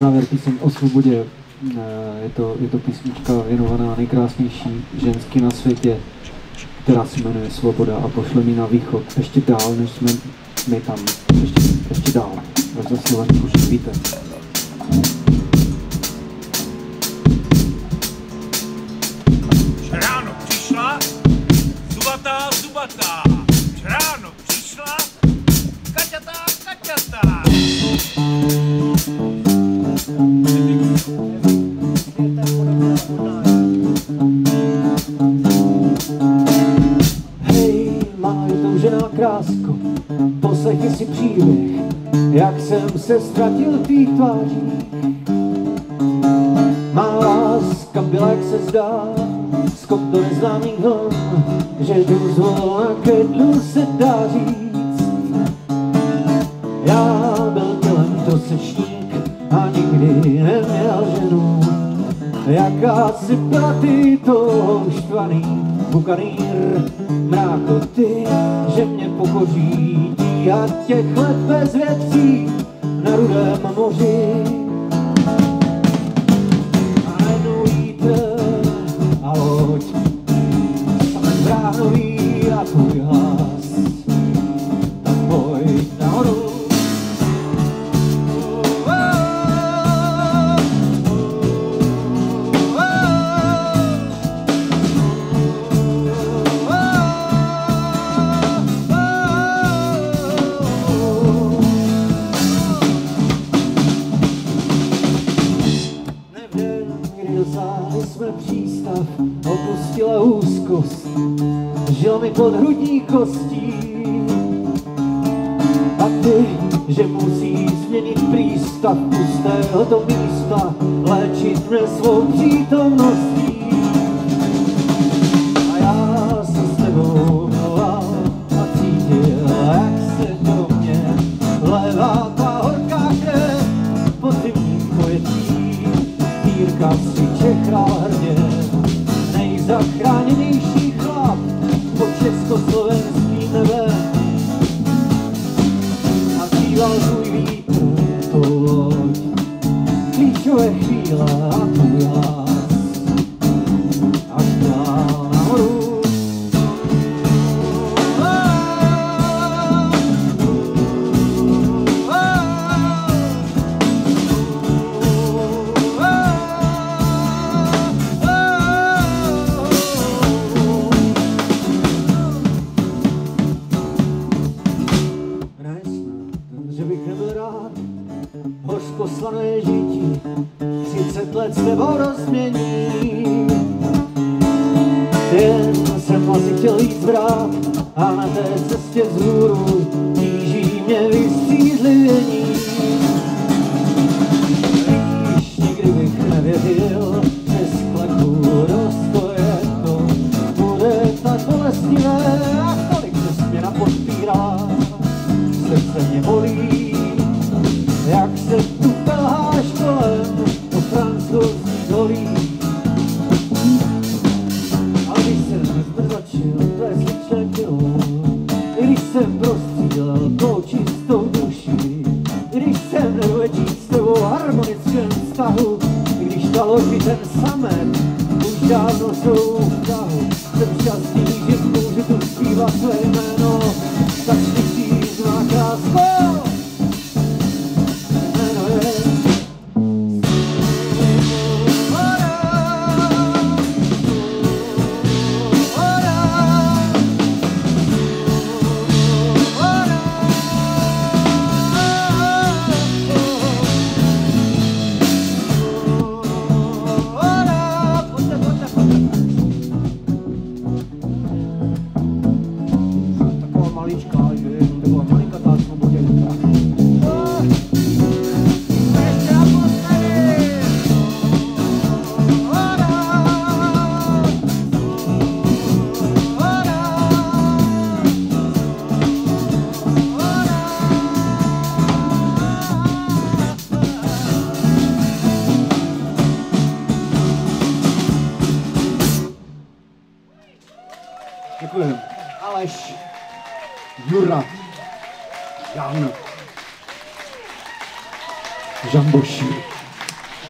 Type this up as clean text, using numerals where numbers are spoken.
Závěr píseň o svobodě. Je to písnička věnovaná nejkrásnější ženský na světě, která se jmenuje Svoboda a pošle mi na východ ještě dál, než jsme tam. Ještě dál. Až za Slovensku už víte. Ráno přišla, zubatá. Ráno přišla, kaťatá. Hej, má toužená krásko, poslechni si příběh, jak jsem se ztratil v tvých tvářích. Má láska byla, jak se zdá, skok do neznámých vln, že tu zvolna ke dnu se dá říct. Já byl tělem trosečník a nikdy neměl ženu. Jakási byla ty to štvaný bukanýr, mráko ty, že mě pokoří tíhat těch let bez věcí na rudém moři. A najednou vítr a loď, samen bránový a tvůj hlas, tak pojď nahoru. Dosáhli jsme přístav, opustila úzkost, žil mi pod hrudní kostí. A ty, že musíš změnit přístav pustého to místa, léčit mě svou přítomností. A já se s tebou miloval a cítil, jak se do mě levá ta horká krev po zimním pojetí. Jirka si čechral hrdě, nejzachráněnější chlap pod československým nebem. A zpíval tvůj vítr, tvou loď, klíčové chvíle a tvůj hlas, až dál nahoru. Že bych nebyl rád, hoř poslané žití, 30 let s tebou rozmění. Jen jsem asi chtěl jít zvrát a na té cestě vzhůru tíží mě vystřízlivění. Víš, nikdy bych nevěřil, že z klepu rozkoje to bude tak bolestivé a tolik se mě napodpírá. Srdce mě bolí, jak se tu pelháš kolem po francouzských dolích. A když jsem zmrzačil tvé sličné tělo, i když jsem prostřídal tvou čistou duši, i když jsem nevlečít s tebou harmonickém vztahu, i když ta loď ten samet už dávno jsou v tahu, jsem šťastný, že můžu tu zpívat své jméno, tak slyšíš má krásku. Děkuji. Aleš, Jura, Jan, Žamboši.